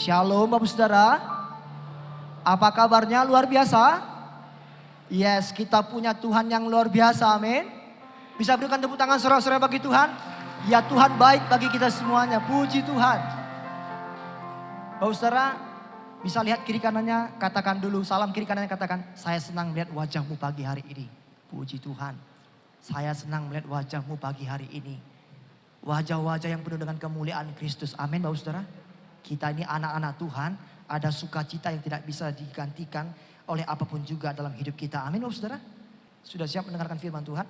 Shalom Bapak Saudara. Apa kabarnya? Luar biasa? Yes, kita punya Tuhan yang luar biasa, amin. Bisa berikan tepuk tangan saudara-saudara bagi Tuhan? Ya, Tuhan baik bagi kita semuanya, puji Tuhan. Bapak Saudara, bisa lihat kiri kanannya, katakan dulu, salam kiri kanannya, katakan, saya senang melihat wajahmu pagi hari ini. Puji Tuhan, saya senang melihat wajahmu pagi hari ini. Wajah-wajah yang penuh dengan kemuliaan Kristus, amin Bapak Saudara. Kita ini anak-anak Tuhan, ada sukacita yang tidak bisa digantikan oleh apapun juga dalam hidup kita. Amin Bapak Saudara. Sudah siap mendengarkan firman Tuhan?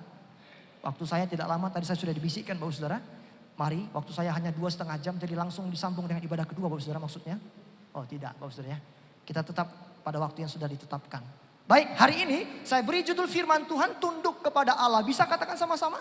Waktu saya tidak lama, tadi saya sudah dibisikkan Bapak Saudara. Mari, waktu saya hanya 2,5 jam, jadi langsung disambung dengan ibadah kedua Bapak Saudara maksudnya. Oh tidak Bapak Saudara ya. Kita tetap pada waktu yang sudah ditetapkan. Baik, hari ini saya beri judul firman Tuhan, tunduk kepada Allah. Bisa katakan sama-sama?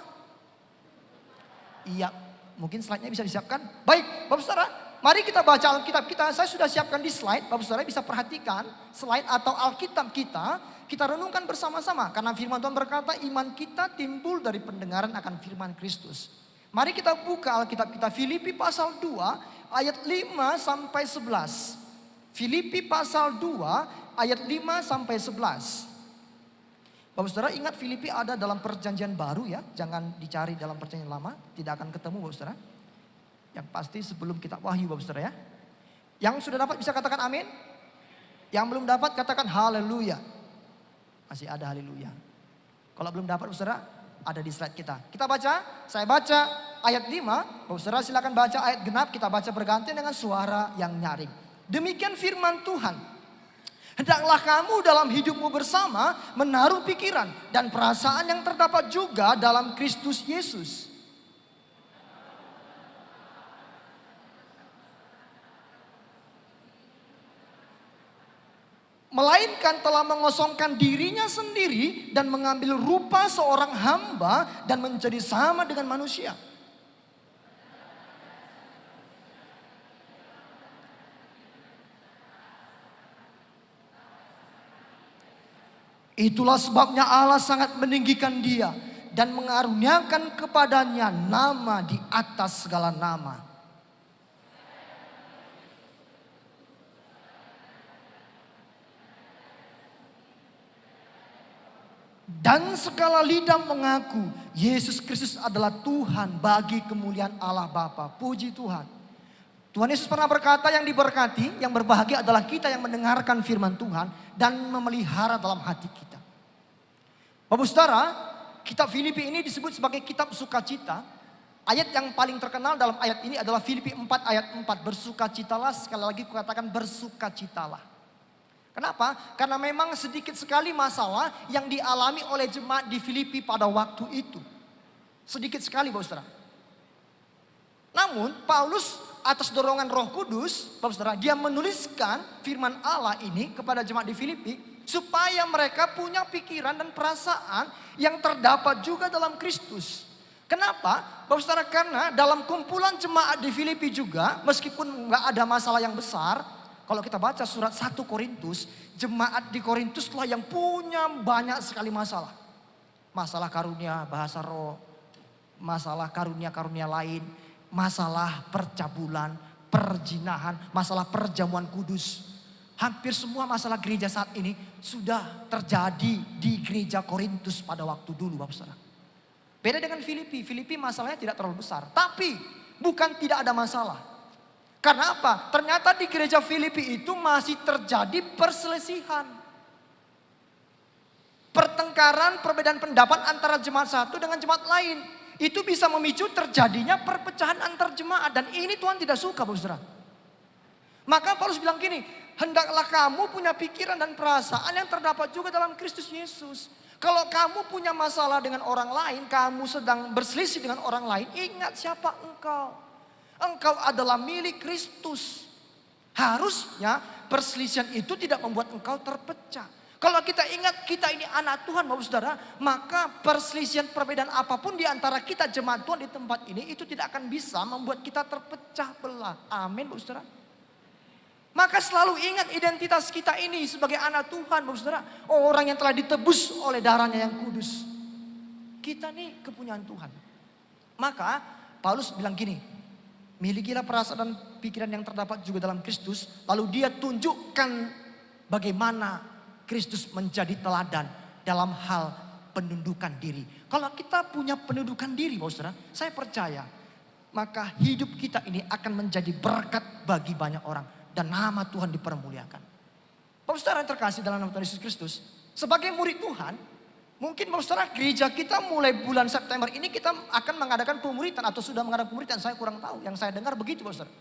Iya, mungkin slide-nya bisa disiapkan. Baik, Bapak Saudara. Mari kita baca Alkitab kita. Saya sudah siapkan di slide. Bapak Saudara bisa perhatikan slide atau Alkitab kita. Kita renungkan bersama-sama. Karena firman Tuhan berkata iman kita timbul dari pendengaran akan firman Kristus. Mari kita buka Alkitab kita. Filipi pasal 2 ayat 5 sampai 11. Filipi pasal 2 ayat 5 sampai 11. Bapak Saudara ingat Filipi ada dalam perjanjian baru ya. Jangan dicari dalam perjanjian lama. Tidak akan ketemu Bapak Saudara. Yang pasti sebelum kitab Wahyu Bapak Saudara ya. Yang sudah dapat bisa katakan amin. Yang belum dapat katakan haleluya. Masih ada haleluya. Kalau belum dapat Bapak Saudara ada di slide kita. Kita baca, saya baca ayat 5. Bapak Saudara silakan baca ayat genap. Kita baca bergantian dengan suara yang nyaring. Demikian firman Tuhan. Hendaklah kamu dalam hidupmu bersama menaruh pikiran dan perasaan yang terdapat juga dalam Kristus Yesus. Melainkan telah mengosongkan dirinya sendiri dan mengambil rupa seorang hamba dan menjadi sama dengan manusia. Itulah sebabnya Allah sangat meninggikan dia dan mengaruniakan kepadanya nama di atas segala nama. Dan segala lidah mengaku Yesus Kristus adalah Tuhan bagi kemuliaan Allah Bapa. Puji Tuhan. Tuhan Yesus pernah berkata yang diberkati, yang berbahagia adalah kita yang mendengarkan firman Tuhan dan memelihara dalam hati kita. Bapak Saudara, kitab Filipi ini disebut sebagai kitab sukacita. Ayat yang paling terkenal dalam ayat ini adalah Filipi 4 ayat 4. Bersukacitalah, sekali lagi kukatakan bersukacitalah. Kenapa? Karena memang sedikit sekali masalah yang dialami oleh jemaat di Filipi pada waktu itu. Sedikit sekali Bapak Saudara. Namun Paulus atas dorongan Roh Kudus, Bapak Saudara, dia menuliskan firman Allah ini kepada jemaat di Filipi supaya mereka punya pikiran dan perasaan yang terdapat juga dalam Kristus. Kenapa? Bapak Saudara, karena dalam kumpulan jemaat di Filipi juga, meskipun nggak ada masalah yang besar. Kalau kita baca surat 1 Korintus, jemaat di Korintus lah yang punya banyak sekali masalah. Masalah karunia bahasa roh, masalah karunia-karunia lain, masalah percabulan, perjinahan, masalah perjamuan kudus. Hampir semua masalah gereja saat ini sudah terjadi di gereja Korintus pada waktu dulu Bapak Saudara. Beda dengan Filipi, Filipi masalahnya tidak terlalu besar. Tapi bukan tidak ada masalah. Karena apa? Ternyata di gereja Filipi itu masih terjadi perselisihan. Pertengkaran, perbedaan pendapat antara jemaat satu dengan jemaat lain. Itu bisa memicu terjadinya perpecahan antar jemaat. Dan ini Tuhan tidak suka Bapak Saudara. Maka Paulus bilang gini, hendaklah kamu punya pikiran dan perasaan yang terdapat juga dalam Kristus Yesus. Kalau kamu punya masalah dengan orang lain, kamu sedang berselisih dengan orang lain, ingat siapa engkau. Engkau adalah milik Kristus. Harusnya perselisihan itu tidak membuat engkau terpecah. Kalau kita ingat kita ini anak Tuhan Bapak Saudara, maka perselisihan perbedaan apapun di antara kita jemaat Tuhan di tempat ini itu tidak akan bisa membuat kita terpecah belah. Amin Bapak Saudara. Maka selalu ingat identitas kita ini sebagai anak Tuhan Bapak Saudara. Orang yang telah ditebus oleh darahnya yang kudus. Kita nih kepunyaan Tuhan. Maka Paulus bilang gini, Milikilah perasaan dan pikiran yang terdapat juga dalam Kristus. Lalu dia tunjukkan bagaimana Kristus menjadi teladan dalam hal penundukan diri. Kalau kita punya penundukan diri, saudara, saya percaya maka hidup kita ini akan menjadi berkat bagi banyak orang dan nama Tuhan dipermuliakan. Saudara yang terkasih dalam nama Tuhan Yesus Kristus, sebagai murid Tuhan, mungkin saudara gereja kita mulai bulan September ini kita akan mengadakan pemuritan atau sudah mengadakan pemuritan, saya kurang tahu. Yang saya dengar begitu, saudara.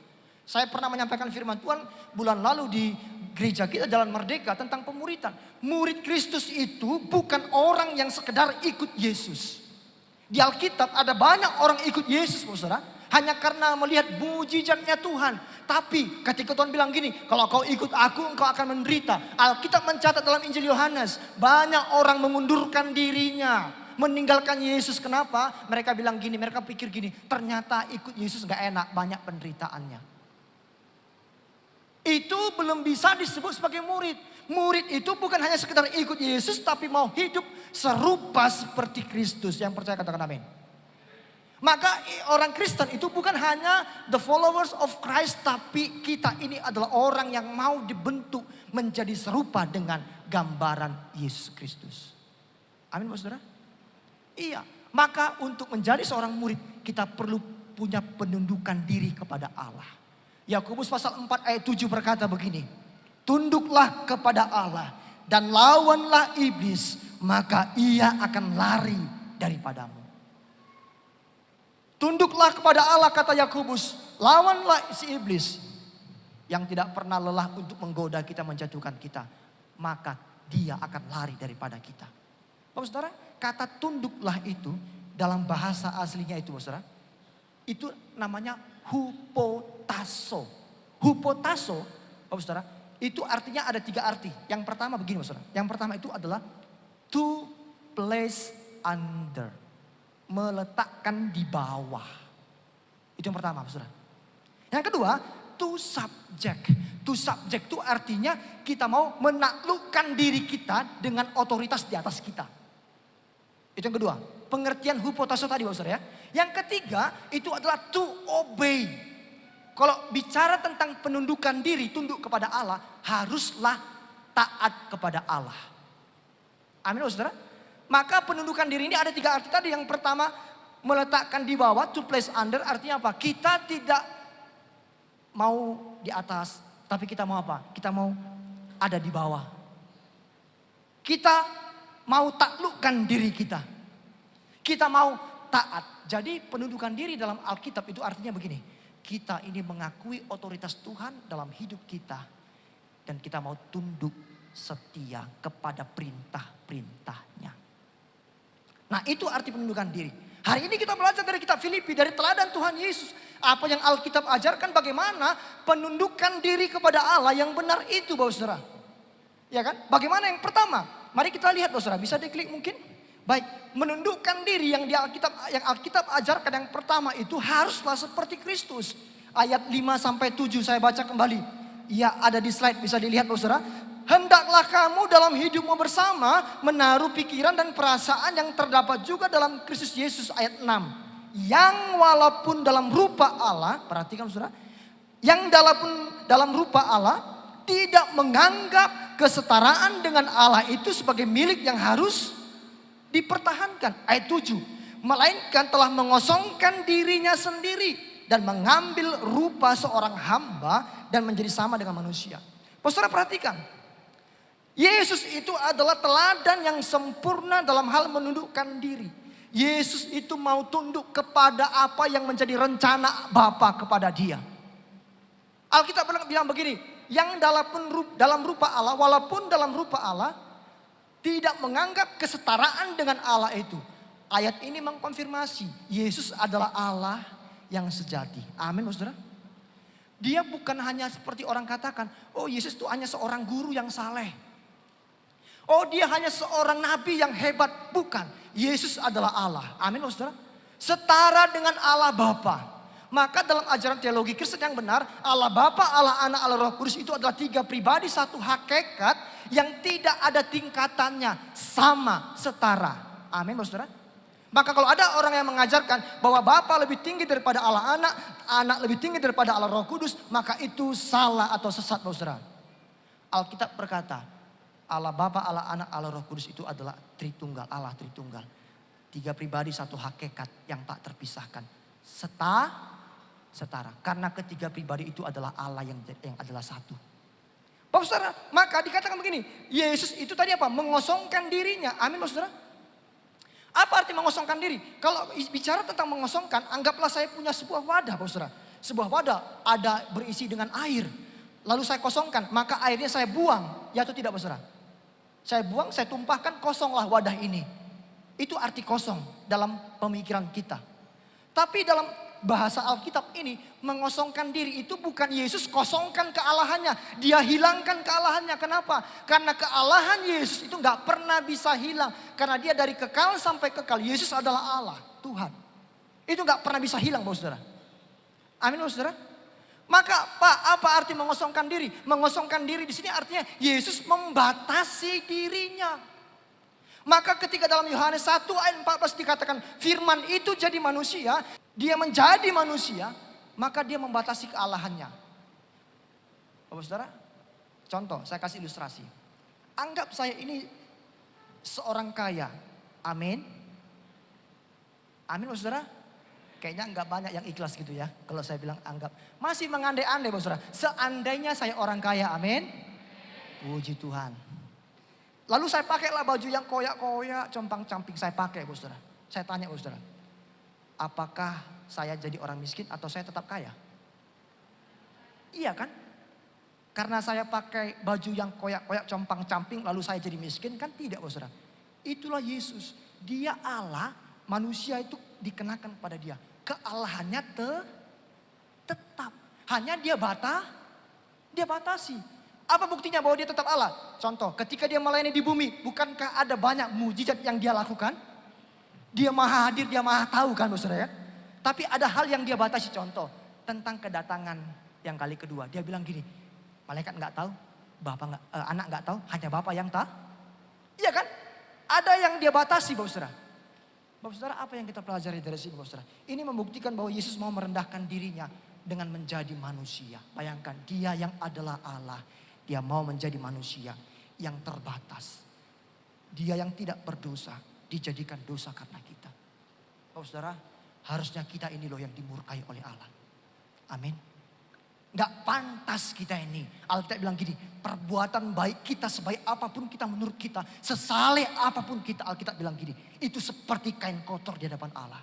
Saya pernah menyampaikan firman Tuhan bulan lalu di gereja kita Jalan Merdeka tentang pemuritan. Murid Kristus itu bukan orang yang sekedar ikut Yesus. Di Alkitab ada banyak orang ikut Yesus, saudara, hanya karena melihat mujizatnya Tuhan. Tapi ketika Tuhan bilang gini, kalau kau ikut aku engkau akan menderita. Alkitab mencatat dalam Injil Yohanes, banyak orang mengundurkan dirinya, meninggalkan Yesus. Kenapa? Mereka bilang gini, mereka pikir gini, ternyata ikut Yesus gak enak, banyak penderitaannya. Itu belum bisa disebut sebagai murid. Murid itu bukan hanya sekedar ikut Yesus, tapi mau hidup serupa seperti Kristus. Yang percaya katakan amin. Maka orang Kristen itu bukan hanya the followers of Christ, tapi kita ini adalah orang yang mau dibentuk menjadi serupa dengan gambaran Yesus Kristus. Amin, saudara? Iya, maka untuk menjadi seorang murid kita perlu punya penundukan diri kepada Allah. Yakobus pasal 4 ayat 7 berkata begini, tunduklah kepada Allah dan lawanlah iblis, maka ia akan lari daripadamu. Tunduklah kepada Allah, kata Yakobus, lawanlah si iblis yang tidak pernah lelah untuk menggoda kita, menjatuhkan kita, maka dia akan lari daripada kita. Bapak saudara, kata tunduklah itu dalam bahasa aslinya itu, saudara, itu namanya hupotasso. Hupotasso, Bapak saudara, itu artinya ada 3 arti. Yang pertama begini, saudara. Yang pertama itu adalah to place under, meletakkan di bawah. Itu yang pertama, saudara. Yang kedua, to subject. To subject itu artinya kita mau menaklukkan diri kita dengan otoritas di atas kita. Itu yang kedua, pengertian hupotasso tadi, saudara ya. Yang ketiga itu adalah to obey. Kalau bicara tentang penundukan diri, tunduk kepada Allah, haruslah taat kepada Allah. Amin, saudara. Maka penundukan diri ini ada 3 arti tadi. Yang pertama, meletakkan di bawah, to place under, artinya apa? Kita tidak mau di atas, tapi kita mau apa? Kita mau ada di bawah. Kita mau taklukkan diri kita. Kita mau taat. Jadi penundukan diri dalam Alkitab itu artinya begini. Kita ini mengakui otoritas Tuhan dalam hidup kita. Dan kita mau tunduk setia kepada perintah-perintahnya. Nah, itu arti penundukan diri. Hari ini kita belajar dari kitab Filipi, dari teladan Tuhan Yesus. Apa yang Alkitab ajarkan, bagaimana penundukan diri kepada Allah yang benar itu, Bapak Saudara. Ya kan? Bagaimana yang pertama? Mari kita lihat, Bapak Saudara. Bisa diklik mungkin? Baik, menundukkan diri yang Alkitab ajarkan yang pertama itu haruslah seperti Kristus. Ayat 5-7 saya baca kembali. Ya, ada di slide, bisa dilihat, Bapak Saudara. Hendaklah kamu dalam hidupmu bersama menaruh pikiran dan perasaan yang terdapat juga dalam Kristus Yesus, ayat 6. Yang walaupun dalam rupa Allah, perhatikan saudara, yang dalam rupa Allah tidak menganggap kesetaraan dengan Allah itu sebagai milik yang harus dipertahankan. Ayat 7. Melainkan telah mengosongkan dirinya sendiri dan mengambil rupa seorang hamba dan menjadi sama dengan manusia. Saudara perhatikan. Yesus itu adalah teladan yang sempurna dalam hal menundukkan diri. Yesus itu mau tunduk kepada apa yang menjadi rencana Bapa kepada dia. Alkitab bilang begini, yang dalam rupa Allah, walaupun dalam rupa Allah, tidak menganggap kesetaraan dengan Allah itu. Ayat ini mengkonfirmasi, Yesus adalah Allah yang sejati. Amin, saudara. Dia bukan hanya seperti orang katakan, oh Yesus itu hanya seorang guru yang saleh. Oh dia hanya seorang nabi yang hebat. Bukan. Yesus adalah Allah. Amin, saudara. Setara dengan Allah Bapa. Maka dalam ajaran teologi Kristen yang benar, Allah Bapa, Allah Anak, Allah Roh Kudus itu adalah 3 pribadi, 1 hakikat yang tidak ada tingkatannya, sama, setara. Amin, saudara. Maka kalau ada orang yang mengajarkan bahwa Bapa lebih tinggi daripada Allah Anak, Anak lebih tinggi daripada Allah Roh Kudus, maka itu salah atau sesat, saudara. Alkitab berkata, Allah Bapa, Allah Anak, Allah Roh Kudus itu adalah Tritunggal, Allah Tritunggal. 3 pribadi, 1 hakikat yang tak terpisahkan. Setara. Karena ketiga pribadi itu adalah Allah yang adalah satu. Bapak saudara, maka dikatakan begini, Yesus itu tadi apa? Mengosongkan dirinya. Amin, Bapak saudara. Apa arti mengosongkan diri? Kalau bicara tentang mengosongkan, anggaplah saya punya sebuah wadah, Bapak saudara. Sebuah wadah ada berisi dengan air. Lalu saya kosongkan, maka airnya saya buang. Ya atau tidak, Bapak saudara? Saya buang, saya tumpahkan, kosonglah wadah ini. Itu arti kosong dalam pemikiran kita. Tapi dalam bahasa Alkitab ini, mengosongkan diri itu bukan Yesus kosongkan kealahannya. Dia hilangkan kealahannya. Kenapa? Karena kealahan Yesus itu gak pernah bisa hilang. Karena dia dari kekal sampai kekal. Yesus adalah Allah, Tuhan. Itu gak pernah bisa hilang, Bapak saudara. Amin, Bapak saudara. Maka Pak, apa arti mengosongkan diri? Mengosongkan diri di sini artinya Yesus membatasi dirinya. Maka ketika dalam Yohanes 1 ayat 14 dikatakan firman itu jadi manusia, dia menjadi manusia, maka dia membatasi kealahannya. Bapak saudara, contoh saya kasih ilustrasi. Anggap saya ini seorang kaya, amin. Amin, Bapak saudara. Kayaknya enggak banyak yang ikhlas gitu ya. Kalau saya bilang anggap. Masih mengandai-andai, Bapak saudara. Seandainya saya orang kaya, amin. Puji Tuhan. Lalu saya pakailah baju yang koyak-koyak, compang-camping. Saya pakai, Bapak saudara. Saya tanya, Bapak saudara. Apakah saya jadi orang miskin atau saya tetap kaya? Iya kan? Karena saya pakai baju yang koyak-koyak, compang-camping, lalu saya jadi miskin, kan tidak, Bapak saudara. Itulah Yesus. Dia Allah, manusia itu dikenakan pada dia. Kealahannya tetap. Hanya dia batasi. Apa buktinya bahwa dia tetap Allah? Contoh, ketika dia melayani di bumi, bukankah ada banyak mujizat yang dia lakukan? Dia maha hadir, dia maha tahu kan, saudara ya. Tapi ada hal yang dia batasi. Contoh, tentang kedatangan yang kali kedua. Dia bilang gini, malaikat nggak tahu, anak nggak tahu, hanya Bapa yang tahu. Iya kan? Ada yang dia batasi, Bapak saudara. Bapak saudara, apa yang kita pelajari dari sini, Bapak saudara? Ini membuktikan bahwa Yesus mau merendahkan dirinya dengan menjadi manusia. Bayangkan, dia yang adalah Allah. Dia mau menjadi manusia yang terbatas. Dia yang tidak berdosa, dijadikan dosa karena kita. Bapak saudara, harusnya kita ini loh yang dimurkai oleh Allah. Amin. Gak pantas kita ini. Alkitab bilang gini, perbuatan baik kita sebaik apapun kita menurut kita, sesaleh apapun kita, Alkitab bilang gini, itu seperti kain kotor di hadapan Allah.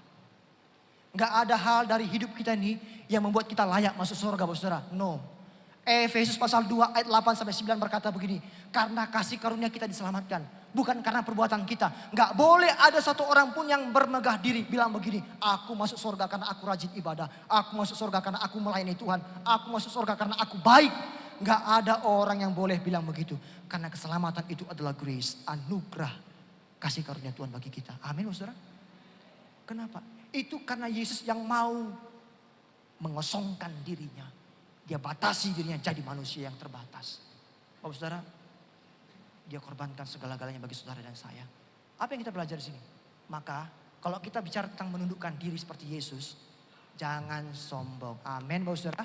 Gak ada hal dari hidup kita ini yang membuat kita layak masuk surga, Bapak saudara. No. Efesus pasal 2 ayat 8-9 berkata begini, karena kasih karunia kita diselamatkan, bukan karena perbuatan kita. Gak boleh ada satu orang pun yang bermegah diri bilang begini, aku masuk surga karena aku rajin ibadah, aku masuk surga karena aku melayani Tuhan, aku masuk surga karena aku baik. Gak ada orang yang boleh bilang begitu, karena keselamatan itu adalah grace, anugerah, kasih karunia Tuhan bagi kita. Amin, saudara. Kenapa? Itu karena Yesus yang mau mengosongkan dirinya. Dia batasi dirinya jadi manusia yang terbatas. Bapak saudara, dia korbankan segala-galanya bagi saudara dan saya. Apa yang kita belajar di sini? Maka kalau kita bicara tentang menundukkan diri seperti Yesus, jangan sombong. Amin, Bapak saudara.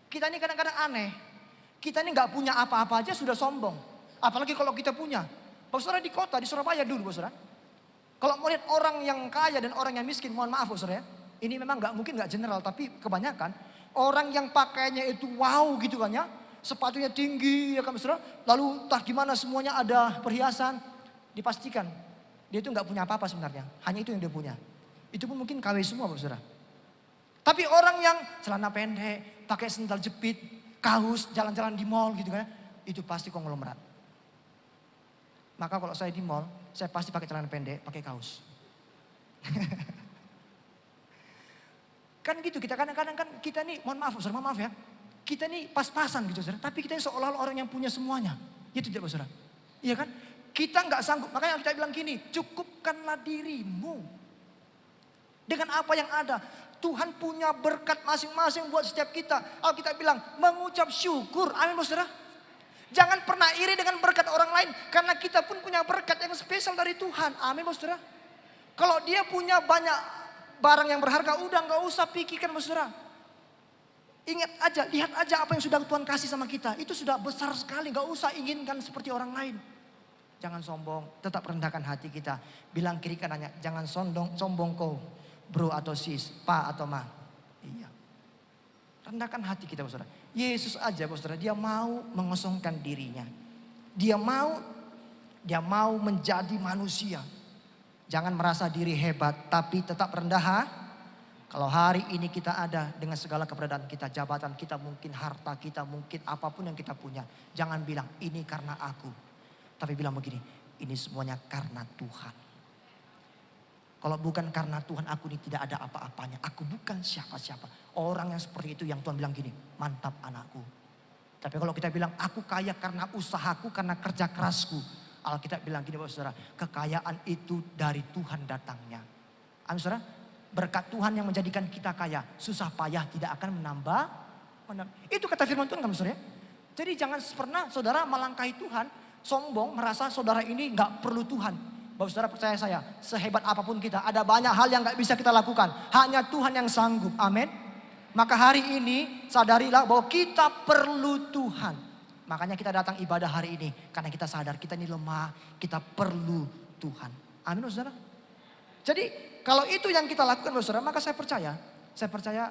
Kita ini kadang-kadang aneh. Kita ini gak punya apa-apa aja sudah sombong. Apalagi kalau kita punya. Bapak saudara di kota, di Surabaya dulu, Bapak saudara. Kalau mau lihat orang yang kaya dan orang yang miskin, mohon maaf, Bapak saudara ya. Ini memang mungkin gak general, tapi kebanyakan orang yang pakainya itu wow gitu kan ya. Sepatunya tinggi ya kan saudara. Lalu entah gimana semuanya ada perhiasan. Dipastikan dia itu gak punya apa-apa sebenarnya. Hanya itu yang dia punya. Itu pun mungkin KW semua, Bapak saudara. Tapi orang yang celana pendek, pakai sendal jepit, kaos, jalan-jalan di mall gitu kan ya. Itu pasti konglomerat. Maka kalau saya di mall, saya pasti pakai celana pendek, pakai kaos. Kan gitu, kita kadang-kadang kan kita nih, mohon maaf saudara, maaf ya. Kita nih pas-pasan gitu saudara, tapi kita ini seolah-olah orang yang punya semuanya. Itu tidak saudara. Iya kan? Kita nggak sanggup, makanya kita bilang gini, cukupkanlah dirimu. Dengan apa yang ada. Tuhan punya berkat masing-masing buat setiap kita. Alkitab bilang, mengucap syukur. Amin saudara. Jangan pernah iri dengan berkat orang lain. Karena kita pun punya berkat yang spesial dari Tuhan. Amin saudara. Kalau dia punya banyak barang yang berharga, udah nggak usah pikirkan saudara. Ingat aja, lihat aja apa yang sudah Tuhan kasih sama kita. Itu sudah besar sekali, nggak usah inginkan seperti orang lain. Jangan sombong, tetap rendahkan hati kita. Bilang kiri kanannya, jangan sombong kau, bro atau sis, pa atau ma. Iya. Rendahkan hati kita, saudara. Yesus aja, saudara, dia mau mengosongkan dirinya. Dia mau menjadi manusia. Jangan merasa diri hebat, tapi tetap rendah. Kalau hari ini kita ada dengan segala keberadaan kita, jabatan kita, mungkin harta kita, mungkin apapun yang kita punya. Jangan bilang ini karena aku. Tapi bilang begini, ini semuanya karena Tuhan. Kalau bukan karena Tuhan, aku ini tidak ada apa-apanya. Aku bukan siapa-siapa. Orang yang seperti itu yang Tuhan bilang gini, mantap anakku. Tapi kalau kita bilang aku kaya karena usahaku, karena kerja kerasku. Alkitab bilang gini Bapak Saudara, kekayaan itu dari Tuhan datangnya. Amin saudara, berkat Tuhan yang menjadikan kita kaya. Susah payah tidak akan menambah. Itu kata firman Tuhan kan saudara. Jadi jangan pernah saudara melangkahi Tuhan, sombong merasa saudara ini gak perlu Tuhan. Bapak saudara percaya saya, sehebat apapun kita, ada banyak hal yang gak bisa kita lakukan. Hanya Tuhan yang sanggup, amin. Maka hari ini sadarilah bahwa kita perlu Tuhan. Makanya kita datang ibadah hari ini. Karena kita sadar kita ini lemah, kita perlu Tuhan. Amin saudara. Jadi kalau itu yang kita lakukan saudara, maka saya percaya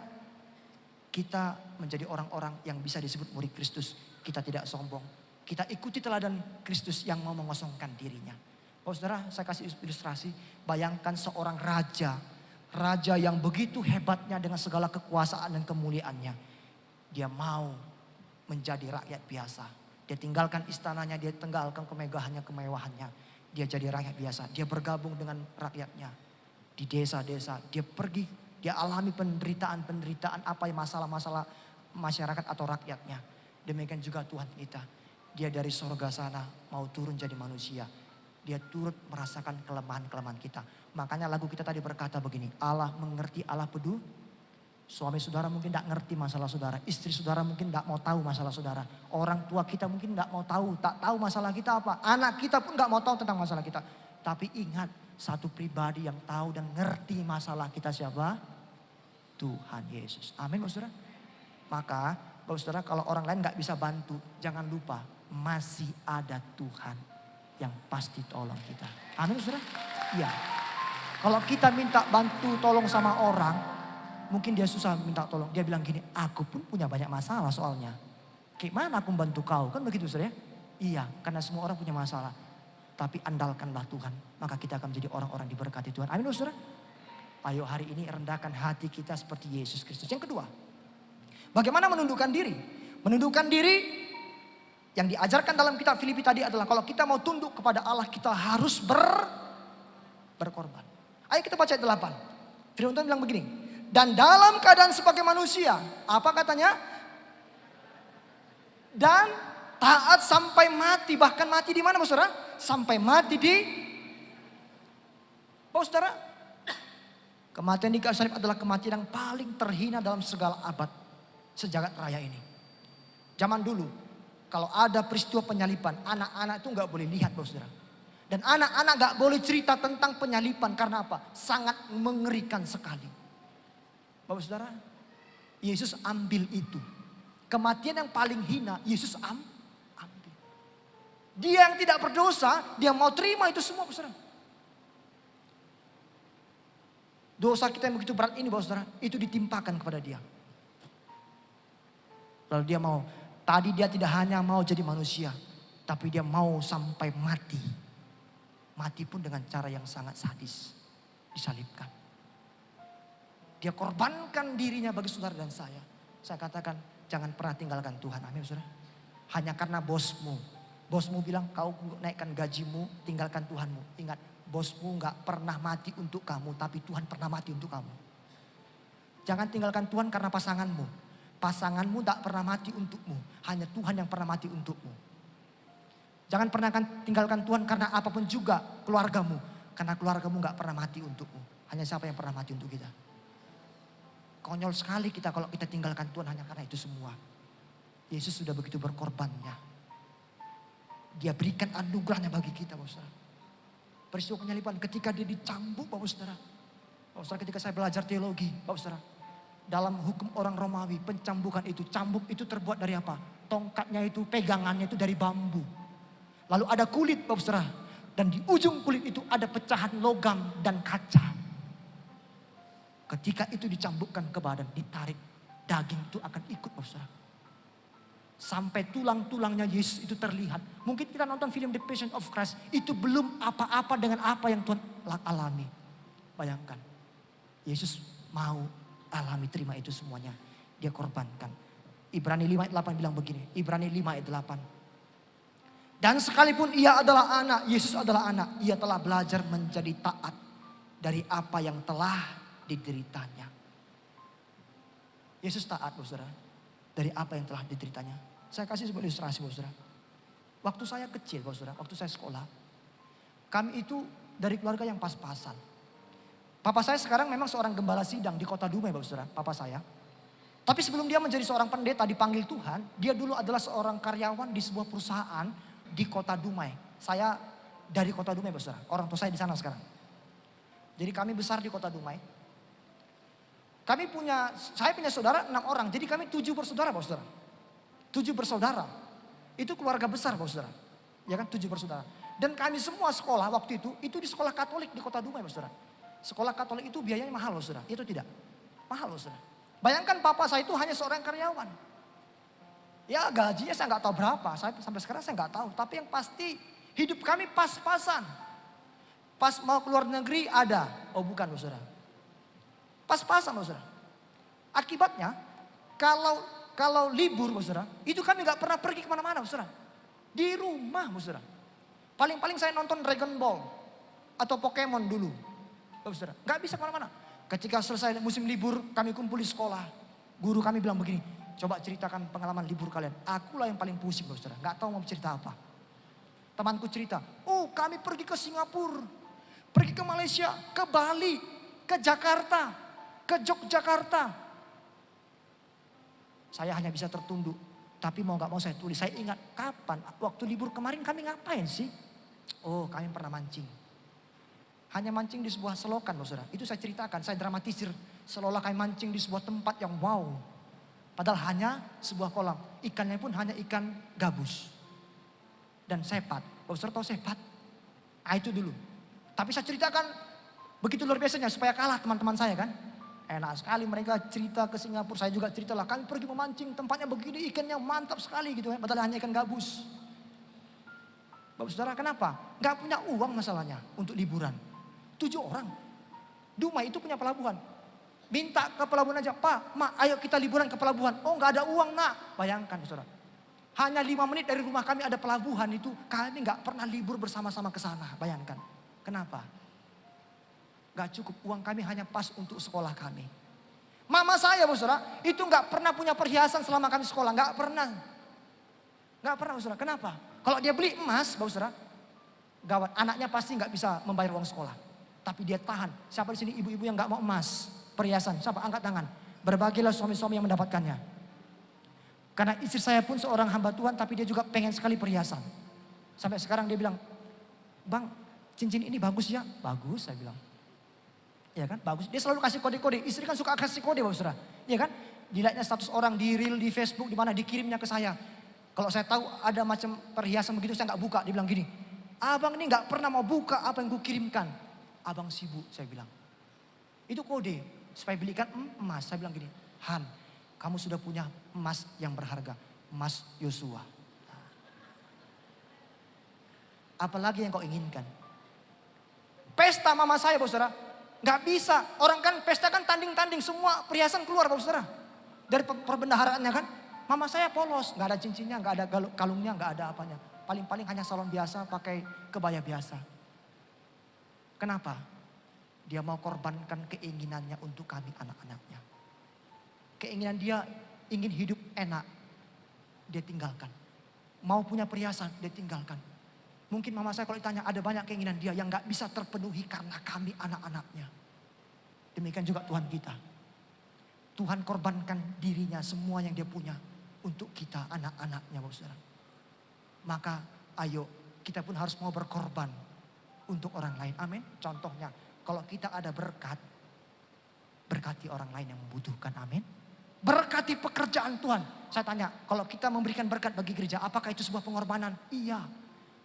kita menjadi orang-orang yang bisa disebut murid Kristus. Kita tidak sombong. Kita ikuti teladan Kristus yang mau mengosongkan dirinya. Oh saudara, saya kasih ilustrasi. Bayangkan seorang raja. Raja yang begitu hebatnya dengan segala kekuasaan dan kemuliaannya. Dia mau menjadi rakyat biasa. Dia tinggalkan istananya, dia tinggalkan kemewahannya. Dia jadi rakyat biasa. Dia bergabung dengan rakyatnya. Di desa-desa, dia pergi, dia alami penderitaan-penderitaan apa yang masalah-masalah masyarakat atau rakyatnya. Demikian juga Tuhan kita. Dia dari sorga sana mau turun jadi manusia. Dia turut merasakan kelemahan-kelemahan kita. Makanya lagu kita tadi berkata begini, Allah mengerti, Allah peduli. Suami saudara mungkin tidak ngerti masalah saudara. Istri saudara mungkin tidak mau tahu masalah saudara. Orang tua kita mungkin tidak mau tahu, tak tahu masalah kita apa. Anak kita pun tidak mau tahu tentang masalah kita. Tapi ingat, satu pribadi yang tahu dan ngerti masalah kita siapa? Tuhan Yesus. Amin Bapak Saudara. Maka Bapak Saudara, kalau orang lain gak bisa bantu, jangan lupa masih ada Tuhan yang pasti tolong kita. Amin Bapak Saudara. Iya. Kalau kita minta bantu tolong sama orang, mungkin dia susah minta tolong. Dia bilang gini, aku pun punya banyak masalah soalnya. Gimana aku membantu kau? Kan begitu Saudara ya? Iya, karena semua orang punya masalah. Tapi andalkanlah Tuhan. Maka kita akan menjadi orang-orang diberkati Tuhan. Amin saudara. Ayo hari ini rendahkan hati kita seperti Yesus Kristus. Yang kedua. Bagaimana menundukkan diri? Menundukkan diri yang diajarkan dalam kitab Filipi tadi adalah kalau kita mau tunduk kepada Allah kita harus berkorban. Ayo kita baca ayat 8. Firman Tuhan bilang begini. Dan dalam keadaan sebagai manusia. Apa katanya? Dan taat sampai mati. Bahkan mati di mana saudara? Sampai mati di saudara. Kematian di kayu salib adalah kematian yang paling terhina dalam segala abad sejagat raya ini. Zaman dulu kalau ada peristiwa penyaliban, anak-anak itu gak boleh lihat saudara. Dan anak-anak gak boleh cerita tentang penyaliban karena apa? Sangat mengerikan sekali. Bapak saudara, Yesus ambil itu. Kematian yang paling hina, Yesus ambil. Dia yang tidak berdosa, dia mau terima itu semua, saudara. Dosa kita yang begitu berat ini, saudara, itu ditimpakan kepada dia. Lalu dia mau, tadi dia tidak hanya mau jadi manusia, tapi dia mau sampai mati. Mati pun dengan cara yang sangat sadis, disalibkan. Dia korbankan dirinya bagi saudara dan saya. Saya katakan, jangan pernah tinggalkan Tuhan, amin saudara. Hanya karena bosmu bilang kau naikkan gajimu, tinggalkan Tuhanmu. Ingat, bosmu gak pernah mati untuk kamu, tapi Tuhan pernah mati untuk kamu. Jangan tinggalkan Tuhan karena pasanganmu. Pasanganmu gak pernah mati untukmu, hanya Tuhan yang pernah mati untukmu. Jangan pernah tinggalkan Tuhan karena apapun juga keluargamu. Karena keluargamu gak pernah mati untukmu. Hanya siapa yang pernah mati untuk kita. Konyol sekali kita kalau kita tinggalkan Tuhan hanya karena itu semua. Yesus sudah begitu berkorbannya. Dia berikan anugerahnya bagi kita, saudara. Peristiwa penyaliban ketika dia dicambuk Bapak Saudara. Bapak Saudara, ketika saya belajar teologi Bapak Saudara. Dalam hukum orang Romawi, pencambukan itu, cambuk itu terbuat dari apa? Tongkatnya itu, pegangannya itu dari bambu. Lalu ada kulit Bapak Saudara. Dan di ujung kulit itu ada pecahan logam dan kaca. Ketika itu dicambukkan ke badan, ditarik, daging itu akan ikut Bapak Saudara. Sampai tulang-tulangnya Yesus itu terlihat. Mungkin kita nonton film The Passion of Christ, itu belum apa-apa dengan apa yang Tuhan alami. Bayangkan, Yesus mau alami, terima itu semuanya. Dia korbankan. Ibrani 5 ayat 8 bilang begini. Ibrani 5 ayat 8. Dan sekalipun ia adalah anak, Yesus adalah anak. Ia telah belajar menjadi taat dari apa yang telah dideritanya. Yesus taat, saudara, dari apa yang telah dideritanya. Saya kasih sebuah ilustrasi, saudara. Waktu saya kecil, saudara, waktu saya sekolah, kami itu dari keluarga yang pas-pasan. Papa saya sekarang memang seorang gembala sidang di kota Dumai, saudara, papa saya. Tapi sebelum dia menjadi seorang pendeta dipanggil Tuhan, dia dulu adalah seorang karyawan di sebuah perusahaan di kota Dumai. Saya dari kota Dumai, saudara. Orang tua saya di sana sekarang. Jadi kami besar di kota Dumai. Saya punya saudara 6 orang. Jadi kami 7 bersaudara, saudara. 7 bersaudara. Itu keluarga besar, saudara. Ya kan, 7 bersaudara. Dan kami semua sekolah waktu itu di sekolah Katolik di kota Dumai, saudara. Sekolah Katolik itu biayanya mahal, saudara. Itu tidak. Mahal, saudara. Bayangkan papa saya itu hanya seorang karyawan. Ya gajinya saya nggak tahu berapa. Sampai sekarang saya nggak tahu. Tapi yang pasti hidup kami pas-pasan. Pas mau keluar negeri ada. Oh bukan, saudara. Pas-pasan, saudara. Akibatnya kalau libur, saudara, itu kami nggak pernah pergi kemana-mana, saudara. Di rumah, saudara. Paling-paling saya nonton Dragon Ball atau Pokemon dulu, saudara. Nggak bisa kemana-mana. Ketika selesai musim libur, kami kumpul di sekolah. Guru kami bilang begini, coba ceritakan pengalaman libur kalian. Akulah yang paling pusing, saudara. Nggak tahu mau cerita apa. Temanku cerita, oh kami pergi ke Singapura, pergi ke Malaysia, ke Bali, ke Jakarta, ke Yogyakarta. Saya hanya bisa tertunduk. Tapi mau gak mau saya tulis. Saya ingat kapan, waktu libur kemarin kami ngapain sih? Oh kami pernah mancing. Hanya mancing di sebuah selokan, saudara. Itu saya ceritakan, saya dramatisir. Seolah kami mancing di sebuah tempat yang wow. Padahal hanya sebuah kolam. Ikannya pun hanya ikan gabus. Dan sepat. Saudara tahu sepat? Ah itu dulu. Tapi saya ceritakan begitu luar biasanya supaya kalah teman-teman saya kan. Enak sekali mereka cerita ke Singapura. Saya juga cerita lah. Kami pergi memancing, tempatnya begini, ikannya mantap sekali gitu. Padahal hanya ikan gabus. Bapak saudara kenapa? Gak punya uang masalahnya untuk liburan. 7 orang. Dumai itu punya pelabuhan. Minta ke pelabuhan aja. Pak, Ma, ayo kita liburan ke pelabuhan. Oh gak ada uang nak. Bayangkan saudara. Hanya 5 menit dari rumah kami ada pelabuhan itu. Kami gak pernah libur bersama-sama ke sana. Bayangkan. Kenapa? Gak cukup. Uang kami hanya pas untuk sekolah kami. Mama saya saudara. Itu gak pernah punya perhiasan selama kami sekolah. Gak pernah. Gak pernah saudara. Kenapa? Kalau dia beli emas saudara. Gawat. Anaknya pasti gak bisa membayar uang sekolah. Tapi dia tahan. Siapa di sini ibu-ibu yang gak mau emas, perhiasan? Siapa? Angkat tangan. Berbagilah suami-suami yang mendapatkannya. Karena istri saya pun seorang hamba Tuhan, tapi dia juga pengen sekali perhiasan. Sampai sekarang dia bilang, Bang, cincin ini bagus ya? Bagus, saya bilang. Ya kan, bagus. Dia selalu kasih kode-kode. Istri kan suka kasih kode, Bapak Saudara. Ya kan? Dilihatnya status orang di reel, di Facebook, di mana dikirimnya ke saya. Kalau saya tahu ada macam perhiasan begitu, saya gak buka. Dia bilang gini, abang ini gak pernah mau buka apa yang gue kirimkan. Abang sibuk, saya bilang. Itu kode, supaya belikan emas. Saya bilang gini, Han, kamu sudah punya emas yang berharga. Emas Yosua. Apalagi yang kau inginkan? Pesta mama saya, Bapak Saudara. Gak bisa, orang kan pesta kan tanding-tanding. Semua perhiasan keluar, Bapak Saudara. Dari perbendaharaannya kan. Mama saya polos, gak ada cincinnya, gak ada kalungnya, gak ada apanya. Paling-paling hanya salon biasa, pakai kebaya biasa. Kenapa? Dia mau korbankan keinginannya untuk kami anak-anaknya. Keinginan dia ingin hidup enak. Dia tinggalkan. Mau punya perhiasan, dia tinggalkan. Mungkin mama saya kalau ditanya ada banyak keinginan dia yang gak bisa terpenuhi karena kami anak-anaknya. Demikian juga Tuhan kita. Tuhan korbankan dirinya semua yang dia punya untuk kita anak-anaknya, Bapak Saudara. Maka ayo kita pun harus mau berkorban untuk orang lain. Amin. Contohnya, kalau kita ada berkat, berkati orang lain yang membutuhkan. Amin. Berkati pekerjaan Tuhan. Saya tanya, kalau kita memberikan berkat bagi gereja, apakah itu sebuah pengorbanan? Iya.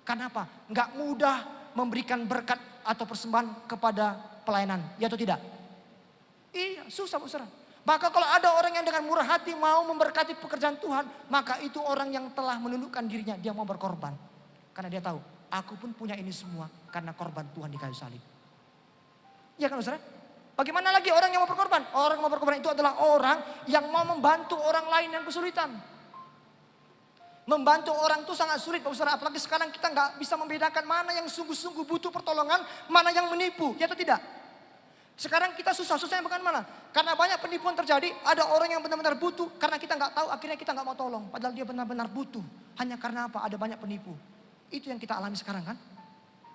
Kenapa? Enggak mudah memberikan berkat atau persembahan kepada pelayanan. Ya atau tidak? Iya, susah saudara. Maka kalau ada orang yang dengan murah hati mau memberkati pekerjaan Tuhan, maka itu orang yang telah menundukkan dirinya, dia mau berkorban. Karena dia tahu, aku pun punya ini semua karena korban Tuhan di kayu salib. Iya kan saudara? Bagaimana lagi orang yang mau berkorban? Orang yang mau berkorban itu adalah orang yang mau membantu orang lain yang kesulitan. Membantu orang itu sangat sulit Pak Saudara. Apalagi sekarang kita nggak bisa membedakan mana yang sungguh-sungguh butuh pertolongan, mana yang menipu. Ya atau tidak? Sekarang kita susah-susah yang bukan mana. Karena banyak penipuan terjadi, ada orang yang benar-benar butuh. Karena kita nggak tahu, akhirnya kita nggak mau tolong. Padahal dia benar-benar butuh. Hanya karena apa? Ada banyak penipu. Itu yang kita alami sekarang kan.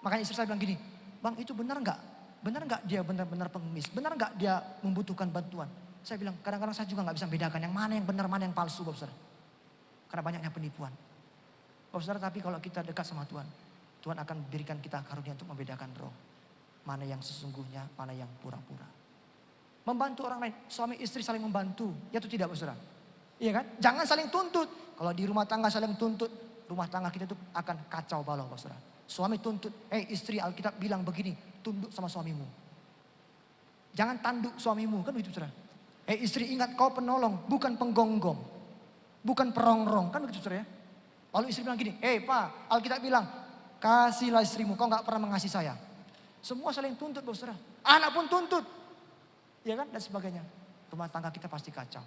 Makanya istri saya bilang gini, Bang itu benar nggak? Benar nggak dia benar-benar pengemis? Benar nggak dia membutuhkan bantuan? Saya bilang kadang-kadang saya juga nggak bisa membedakan yang mana yang benar, mana yang palsu Bapak Saudara. Karena banyaknya penipuan. Bapak Saudara, tapi kalau kita dekat sama Tuhan, Tuhan akan berikan kita karunia untuk membedakan roh. Mana yang sesungguhnya, mana yang pura-pura. Membantu orang lain, suami istri saling membantu. Ya atau tidak Bapak Saudara? Iya kan? Jangan saling tuntut. Kalau di rumah tangga saling tuntut, rumah tangga kita itu akan kacau balau Bapak Saudara. Suami tuntut, istri Alkitab bilang begini, tunduk sama suamimu. Jangan tanduk suamimu, kan begitu saudara. Istri ingat kau penolong, bukan penggonggong. Bukan perongrong, kan begitu saudara ya. Lalu istri bilang gini, Pak, Alkitab bilang, kasihlah istrimu, kau gak pernah mengasihi saya. Semua saling tuntut saudara. Anak pun tuntut. Ya kan, dan sebagainya. Rumah tangga kita pasti kacau.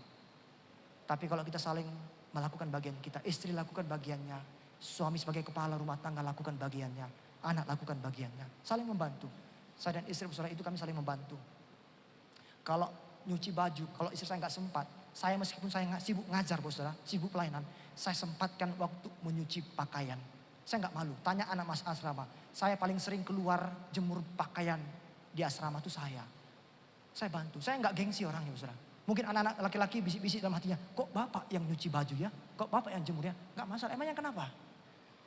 Tapi kalau kita saling melakukan bagian kita, istri lakukan bagiannya. Suami sebagai kepala rumah tangga lakukan bagiannya. Anak lakukan bagiannya. Saling membantu. Saya dan istri saudara itu kami saling membantu. Kalau nyuci baju, kalau istri saya nggak sempat. Saya meskipun saya nggak sibuk ngajar saudara, sibuk pelayanan. Saya sempatkan waktu menyuci pakaian. Saya nggak malu. Tanya anak mas asrama. Saya paling sering keluar jemur pakaian di asrama itu saya. Saya bantu. Saya nggak gengsi orangnya saudara. Mungkin anak-anak laki-laki bisik-bisik dalam hatinya. Kok bapak yang nyuci baju ya? Kok bapak yang jemur ya? Nggak masalah. Emangnya kenapa?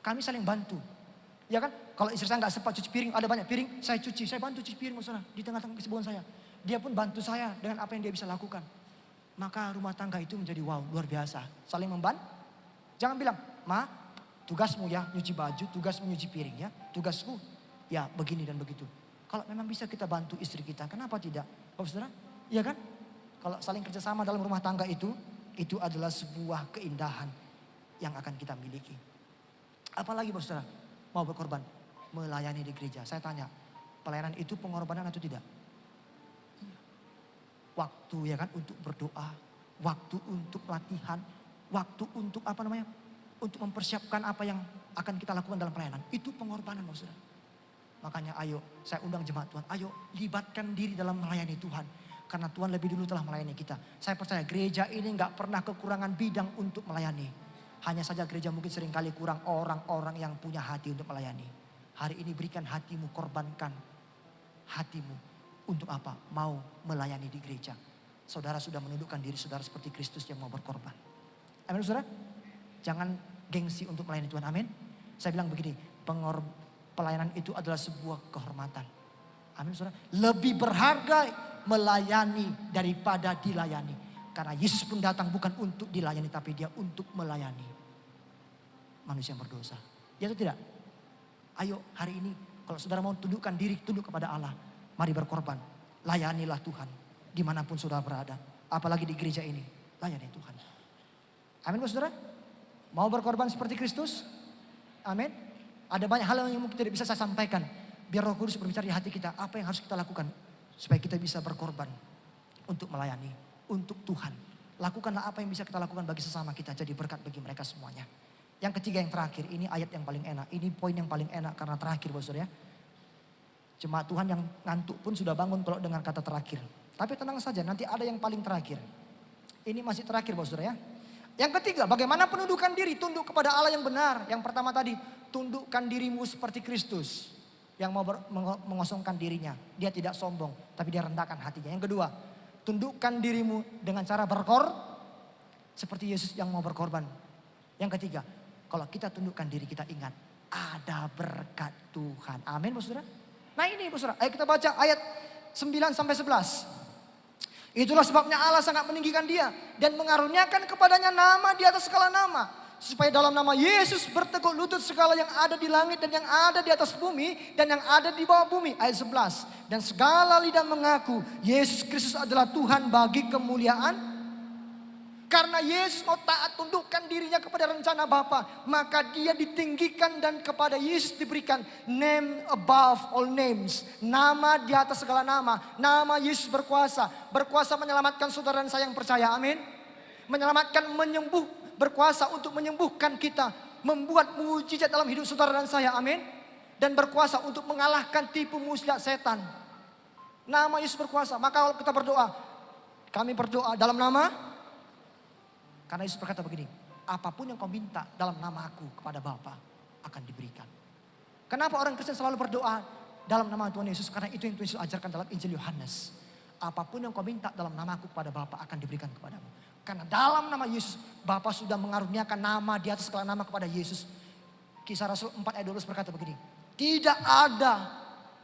Kami saling bantu. Ya kan? Kalau istri saya nggak sempat cuci piring, ada banyak piring, saya cuci. Saya bantu cuci piring saudara. Di tengah-tengah kesibukan saya. Dia pun bantu saya dengan apa yang dia bisa lakukan. Maka rumah tangga itu menjadi wow, luar biasa. Saling membantu. Jangan bilang, Ma, tugasmu ya nyuci baju, tugasmu nyuci piring ya. Tugasku ya begini dan begitu. Kalau memang bisa kita bantu istri kita, kenapa tidak? Bapak saudara, iya kan? Kalau saling kerjasama dalam rumah tangga itu adalah sebuah keindahan yang akan kita miliki. Apalagi Bapak saudara, mau berkorban, melayani di gereja. Saya tanya, pelayanan itu pengorbanan atau tidak? Waktu ya kan untuk berdoa, waktu untuk latihan, waktu untuk untuk mempersiapkan apa yang akan kita lakukan dalam pelayanan. Itu pengorbanan Bapak saudara. Makanya ayo, saya undang jemaat Tuhan, ayo libatkan diri dalam melayani Tuhan. Karena Tuhan lebih dulu telah melayani kita. Saya percaya gereja ini gak pernah kekurangan bidang untuk melayani. Hanya saja gereja mungkin seringkali kurang orang-orang yang punya hati untuk melayani. Hari ini berikan hatimu, korbankan hatimu. Untuk apa? Mau melayani di gereja. Saudara sudah menundukkan diri saudara seperti Kristus yang mau berkorban. Amin saudara? Jangan gengsi untuk melayani Tuhan. Amin. Saya bilang begini, pelayanan itu adalah sebuah kehormatan. Amin saudara. Lebih berharga melayani daripada dilayani. Karena Yesus pun datang bukan untuk dilayani, tapi dia untuk melayani manusia yang berdosa. Ya atau tidak? Ayo hari ini kalau saudara mau tundukkan diri, tunduk kepada Allah. Mari berkorban. Layanilah Tuhan dimanapun saudara berada. Apalagi di gereja ini. Layani Tuhan. Amin saudara. Mau berkorban seperti Kristus? Amin. Ada banyak hal yang mungkin tidak bisa saya sampaikan. Biar Roh Kudus berbicara di hati kita. Apa yang harus kita lakukan supaya kita bisa berkorban untuk melayani, untuk Tuhan. Lakukanlah apa yang bisa kita lakukan bagi sesama kita. Jadi berkat bagi mereka semuanya. Yang ketiga yang terakhir. Ini ayat yang paling enak. Ini poin yang paling enak karena terakhir saudara ya. Jemaat Tuhan yang ngantuk pun sudah bangun kalau dengan kata terakhir. Tapi tenang saja, nanti ada yang paling terakhir. Ini masih terakhir saudara ya. Yang ketiga, bagaimana penundukan diri? Tunduk kepada Allah yang benar. Yang pertama tadi, tundukkan dirimu seperti Kristus. Yang mau mengosongkan dirinya. Dia tidak sombong, tapi dia rendahkan hatinya. Yang kedua, tundukkan dirimu dengan cara seperti Yesus yang mau berkorban. Yang ketiga, kalau kita tundukkan diri kita ingat, ada berkat Tuhan. Amin saudara. Nah ini saudara, ayo kita baca ayat 9 sampai 11. Itulah sebabnya Allah sangat meninggikan dia dan mengaruniakan kepadanya nama di atas segala nama. Supaya dalam nama Yesus bertekuk lutut segala yang ada di langit dan yang ada di atas bumi dan yang ada di bawah bumi. Ayat 11. Dan segala lidah mengaku Yesus Kristus adalah Tuhan bagi kemuliaan. Karena Yesus mau taat tundukkan dirinya kepada rencana Bapa, maka dia ditinggikan dan kepada Yesus diberikan name above all names. Nama di atas segala nama. Nama Yesus berkuasa. Berkuasa menyelamatkan saudara dan saya yang percaya. Amin. Menyelamatkan, berkuasa untuk menyembuhkan kita. Membuat mujizat dalam hidup saudara dan saya. Amin. Dan berkuasa untuk mengalahkan tipu muslihat setan. Nama Yesus berkuasa. Maka kalau kita berdoa, kami berdoa dalam nama. Karena Yesus berkata begini, apapun yang kau minta dalam nama aku kepada Bapa akan diberikan. Kenapa orang Kristen selalu berdoa dalam nama Tuhan Yesus? Karena itu yang Tuhan Yesus ajarkan dalam Injil Yohanes. Apapun yang kau minta dalam nama aku kepada Bapa akan diberikan kepadamu. Karena dalam nama Yesus, Bapa sudah mengaruniakan nama di atas segala nama kepada Yesus. Kisah Rasul 4 ayat 12 berkata begini, tidak ada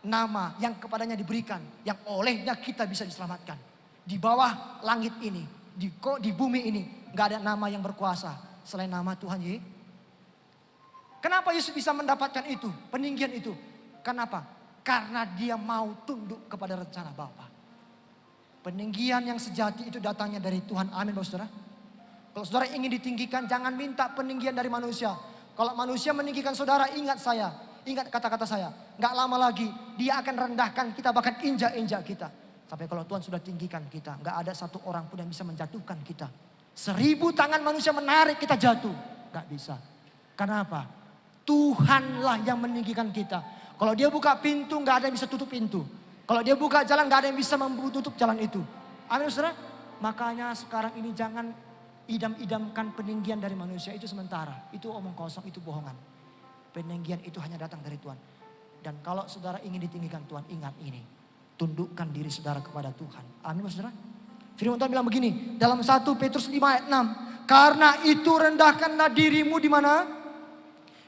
nama yang kepadanya diberikan, yang olehnya kita bisa diselamatkan. Di bawah langit ini, di bumi ini, gak ada nama yang berkuasa selain nama Tuhan Yesus. Kenapa Yesus bisa mendapatkan itu, peninggian itu? Kenapa? Karena dia mau tunduk kepada rencana Bapa. Peninggian yang sejati itu datangnya dari Tuhan. Amin, Bapak Saudara. Kalau saudara ingin ditinggikan, jangan minta peninggian dari manusia. Kalau manusia meninggikan saudara, ingat saya, ingat kata-kata saya. Gak lama lagi dia akan rendahkan kita, bahkan injak-injak kita. Tapi kalau Tuhan sudah tinggikan kita, gak ada satu orang pun yang bisa menjatuhkan kita. 1000 tangan manusia menarik kita jatuh, gak bisa. Kenapa? Tuhanlah yang meninggikan kita. Kalau dia buka pintu, gak ada yang bisa tutup pintu. Kalau dia buka jalan, gak ada yang bisa menutup jalan itu. Amin, saudara. Makanya sekarang ini jangan idam-idamkan peninggian dari manusia, itu sementara. Itu omong kosong, itu bohongan. Peninggian itu hanya datang dari Tuhan. Dan kalau saudara ingin ditinggikan Tuhan, ingat ini. Tundukkan diri saudara kepada Tuhan. Amin, saudara. Firman Tuhan bilang begini, dalam 1 Petrus 5 ayat 6. Karena itu rendahkanlah dirimu di mana?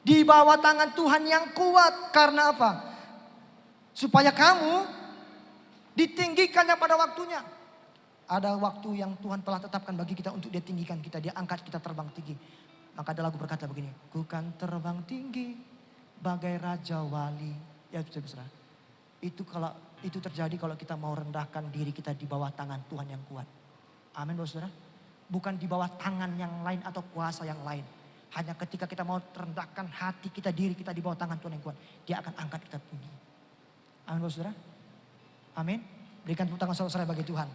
Di bawah tangan Tuhan yang kuat. Karena apa? Supaya kamu ditinggikannya pada waktunya. Ada waktu yang Tuhan telah tetapkan bagi kita untuk dia tinggikan kita. Dia angkat kita terbang tinggi. Maka ada lagu berkata begini. Ku kan terbang tinggi bagai Raja Wali. Ya saudara. Itu terjadi kalau kita mau rendahkan diri kita di bawah tangan Tuhan yang kuat. Amin, Bapak Saudara. Bukan di bawah tangan yang lain atau kuasa yang lain. Hanya ketika kita mau rendahkan hati kita, diri kita di bawah tangan Tuhan yang kuat. Dia akan angkat kita tinggi. Amin, Bapak Saudara. Amin. Berikan tepuk tangan saudara bagi Tuhan.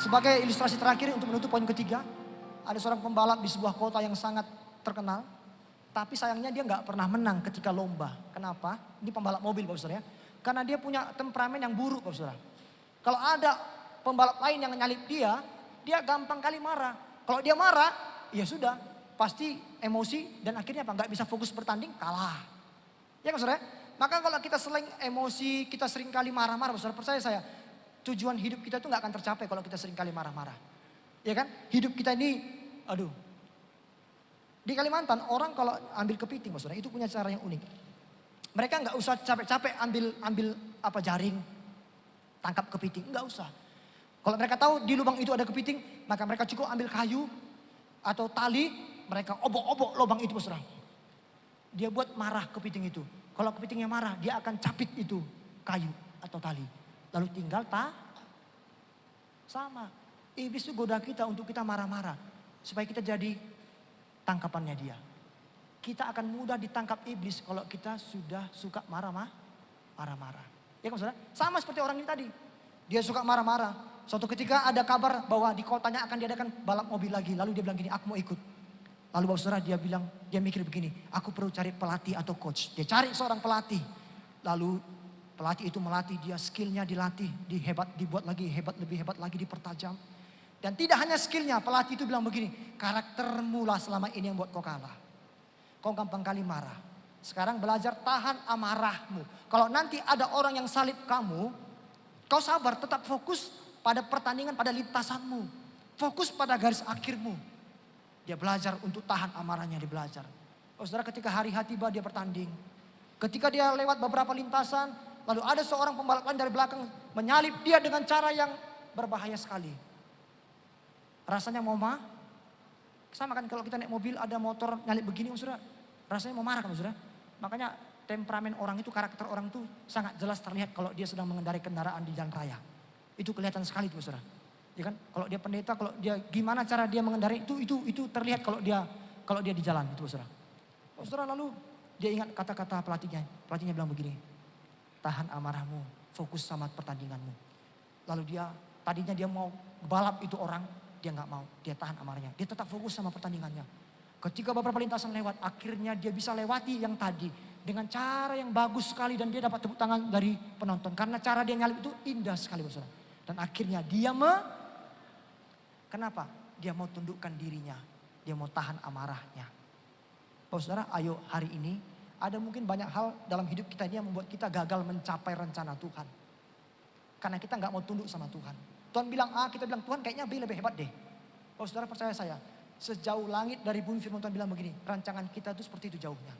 Sebagai ilustrasi terakhir untuk menutup poin ketiga. Ada seorang pembalap di sebuah kota yang sangat terkenal. Tapi sayangnya dia gak pernah menang ketika lomba. Kenapa? Ini pembalap mobil, Bapak Saudara ya. Karena dia punya temperamen yang buruk, Bapak Saudara. Kalau ada pembalap lain yang nyalip dia gampang kali marah. Kalau dia marah, ya sudah. Pasti emosi dan akhirnya apa? Gak bisa fokus bertanding, kalah. Ya Bapak Saudara. Maka kalau kita sering emosi, kita sering kali marah-marah, Bapak Saudara, percaya saya. Tujuan hidup kita itu gak akan tercapai kalau kita sering kali marah-marah. Ya kan? Hidup kita ini, di Kalimantan orang kalau ambil kepiting, Bapak Saudara, itu punya cara yang unik. Mereka nggak usah capek-capek ambil jaring, tangkap kepiting, nggak usah. Kalau mereka tahu di lubang itu ada kepiting, maka mereka cukup ambil kayu atau tali, mereka obok-obok lubang itu, Bapak Saudara. Dia buat marah kepiting itu. Kalau kepitingnya marah, dia akan capit itu kayu atau tali. Lalu tinggal sama. Iblis itu goda kita untuk kita marah-marah supaya kita jadi tangkapannya dia. Kita akan mudah ditangkap iblis kalau kita sudah suka marah-marah. Ya kan saudara? Sama seperti orang ini tadi. Dia suka marah-marah. Suatu ketika ada kabar bahwa di kotanya akan diadakan balap mobil lagi. Lalu dia bilang gini, aku mau ikut. Lalu Bapak Saudara dia mikir begini, aku perlu cari pelatih atau coach. Dia cari seorang pelatih. Lalu pelatih itu melatih dia, skillnya dilatih, dibuat lagi hebat, lebih hebat lagi, dipertajam. Dan tidak hanya skillnya, pelatih itu bilang begini, karaktermu lah selama ini yang buat kau kalah. Kau gampang kali marah. Sekarang belajar tahan amarahmu. Kalau nanti ada orang yang salib kamu, kau sabar, tetap fokus pada pertandingan, pada lintasanmu. Fokus pada garis akhirmu. Dia belajar untuk tahan amarahnya, dia belajar. Oh saudara, ketika hari tiba dia bertanding. Ketika dia lewat beberapa lintasan, lalu ada seorang pembalap lain dari belakang menyalip dia dengan cara yang berbahaya sekali. Rasanya mau sama kan kalau kita naik mobil ada motor nyalip begini, saudara. Rasanya mau marah kan, saudara. Makanya temperamen orang itu, karakter orang itu sangat jelas terlihat kalau dia sedang mengendarai kendaraan di jalan raya. Itu kelihatan sekali tuh, saudara. Ya kan? Kalau dia pendeta, kalau dia gimana cara dia mengendarai itu terlihat kalau dia di jalan itu, saudara. Oh, saudara, lalu dia ingat kata-kata pelatihnya. Pelatihnya bilang begini, tahan amarahmu, fokus sama pertandinganmu. Lalu tadinya dia mau balap itu orang, dia nggak mau, dia tahan amarahnya. Dia tetap fokus sama pertandingannya. Ketika beberapa lintasan lewat, akhirnya dia bisa lewati yang tadi dengan cara yang bagus sekali dan dia dapat tepuk tangan dari penonton karena cara dia nyalip itu indah sekali, saudara. Dan akhirnya kenapa? Dia mau tundukkan dirinya, dia mau tahan amarahnya. Oh, saudara, ayo hari ini ada mungkin banyak hal dalam hidup kita ini yang membuat kita gagal mencapai rencana Tuhan. Karena kita nggak mau tunduk sama Tuhan. Tuhan bilang A, kita bilang Tuhan kayaknya B lebih hebat deh. Oh, saudara, percaya saya, sejauh langit dari bumi, firman Tuhan bilang begini, rancangan kita itu seperti itu jauhnya.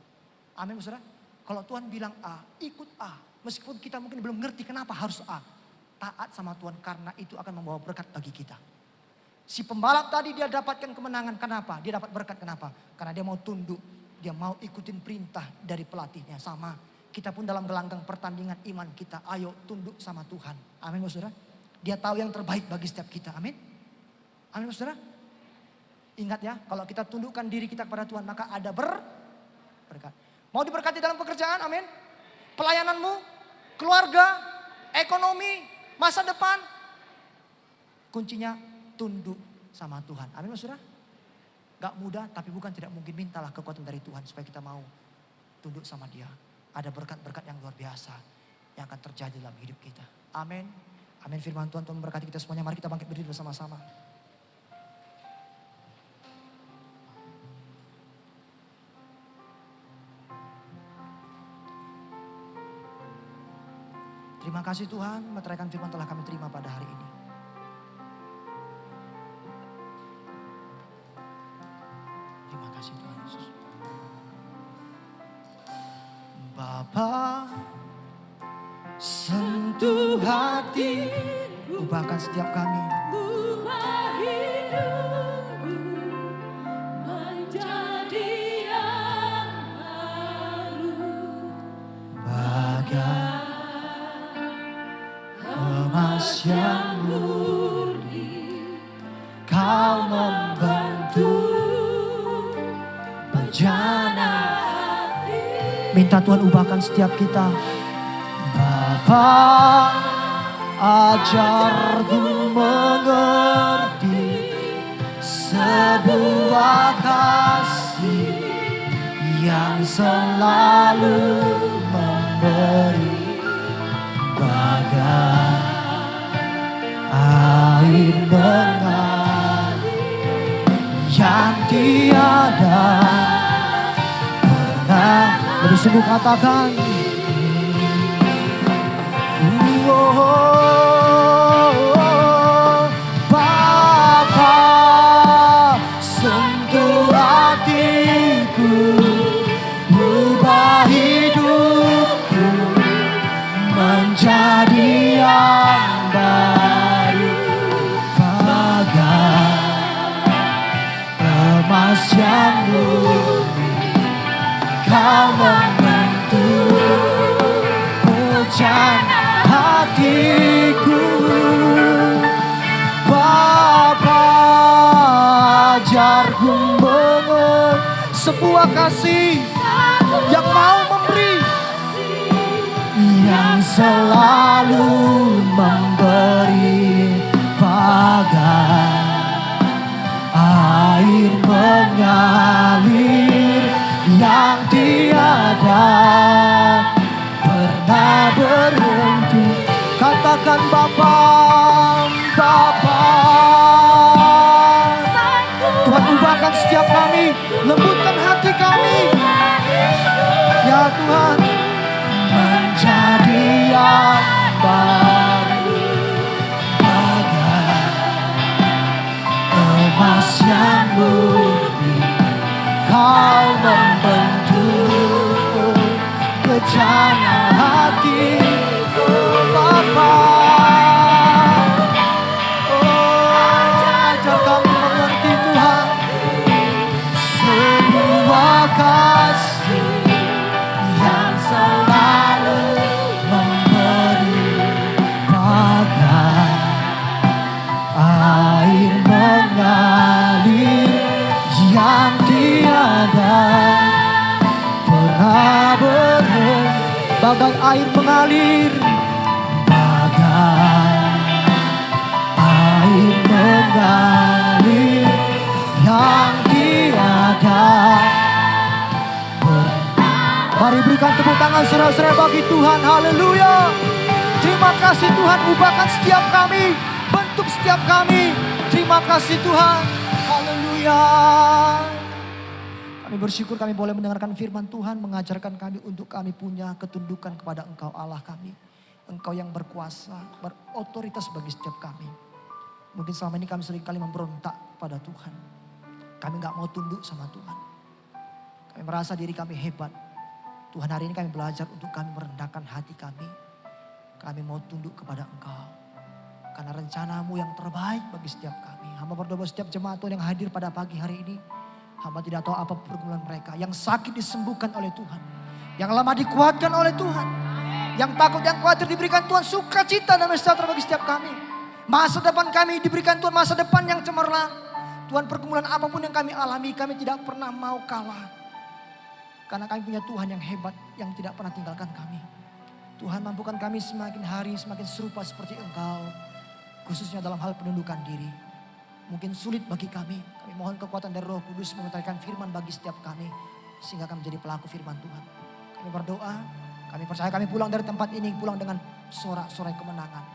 Amin, saudara. Kalau Tuhan bilang A, ikut A. Meskipun kita mungkin belum ngerti kenapa harus A. Taat sama Tuhan karena itu akan membawa berkat bagi kita. Si pembalap tadi dia dapatkan kemenangan, kenapa? Dia dapat berkat, kenapa? Karena dia mau tunduk, dia mau ikutin perintah dari pelatihnya. Sama, kita pun dalam gelanggang pertandingan iman kita, ayo tunduk sama Tuhan. Amin, saudara. Dia tahu yang terbaik bagi setiap kita, amin. Amin, saudara. Ingat ya, kalau kita tundukkan diri kita kepada Tuhan, maka ada berkat. Mau diberkati dalam pekerjaan, amin. Pelayananmu, keluarga, ekonomi, masa depan. Kuncinya tunduk sama Tuhan. Amin, saudara. Gak mudah, tapi bukan tidak mungkin. Mintalah kekuatan dari Tuhan supaya kita mau tunduk sama Dia. Ada berkat-berkat yang luar biasa yang akan terjadi dalam hidup kita. Amin. Amin, firman Tuhan memberkati kita semuanya. Mari kita bangkit berdiri bersama-sama. Terima kasih Tuhan, meteraikan firman telah kami terima pada hari ini. Terima kasih Tuhan Yesus. Bapa, sentuh hati, ubahkan setiap kami. Ubah hidupku menjadi yang baru. Bagai emas yang murni, Kau membentuk bejana hati. Minta Tuhan ubahkan setiap kita. Bapa, ajarku mengerti sebuah kasih yang selalu memberi. Bagai air mengalir yang tiada pernah. Lebih sungguh katakan, Bapa, sentuh hatiku, ubah hidupku menjadi yang baru. Bagai emas yang murni, Kau membentuk bejana hatiku. Bapa, ajarku mengerti sebuah kasih yang mau memberi, yang selalu memberi. Bagai air mengalir yang tiada pernah berhenti. Katakan Bapa, Bapa. Tuhan ubahkan setiap kami, lembutkan hati kami. Ya Tuhan, menjadi yang baru. Bagai emas yang murni, Kau membentuk bejana rencana hatiku Bapa. Oh, ajar kami mengerti Tuhan semua kasih yang selalu memberi bagai air mengalir yang tiada pernah berhenti, bagai air mengalir, bagai air mengalir yang tiada berhenti. Mari berikan tepuk tangan saudara-saudara bagi Tuhan. Haleluya. Terima kasih Tuhan, ubahkan setiap kami, bentuk setiap kami. Terima kasih Tuhan. Haleluya. Kami bersyukur kami boleh mendengarkan firman Tuhan, mengajarkan kami untuk kami punya ketundukan kepada Engkau Allah kami. Engkau yang berkuasa, berotoritas bagi setiap kami. Mungkin selama ini kami seringkali memberontak pada Tuhan. Kami gak mau tunduk sama Tuhan. Kami merasa diri kami hebat. Tuhan, hari ini kami belajar untuk kami merendahkan hati kami. Kami mau tunduk kepada Engkau. Karena rencanamu yang terbaik bagi setiap kami. Hamba berdoa setiap jemaat Tuhan yang hadir pada pagi hari ini. Hamba tidak tahu apa pergumulan mereka. Yang sakit disembuhkan oleh Tuhan. Yang lemah dikuatkan oleh Tuhan. Yang takut, yang khawatir diberikan Tuhan sukacita dan sejahtera bagi setiap kami. Masa depan kami diberikan Tuhan masa depan yang cemerlang. Tuhan, pergumulan apapun yang kami alami, kami tidak pernah mau kalah. Karena kami punya Tuhan yang hebat, yang tidak pernah tinggalkan kami. Tuhan, mampukan kami semakin hari semakin serupa seperti Engkau. Khususnya dalam hal penundukan diri. Mungkin sulit bagi kami. Kami mohon kekuatan dari Roh Kudus mengutarakan firman bagi setiap kami. Sehingga kami menjadi pelaku firman Tuhan. Kami berdoa, kami percaya kami pulang dari tempat ini, pulang dengan sorak-sorai kemenangan.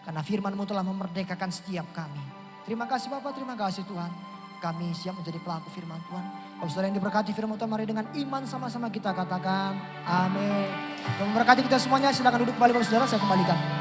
Karena firman-Mu telah memerdekakan setiap kami. Terima kasih Bapak, terima kasih Tuhan. Kami siap menjadi pelaku firman Tuhan. Bapak saudara yang diberkati firman Tuhan, mari dengan iman sama-sama kita katakan amin. Yang memberkati kita semuanya, silakan duduk kembali Bapak saudara, saya kembalikan.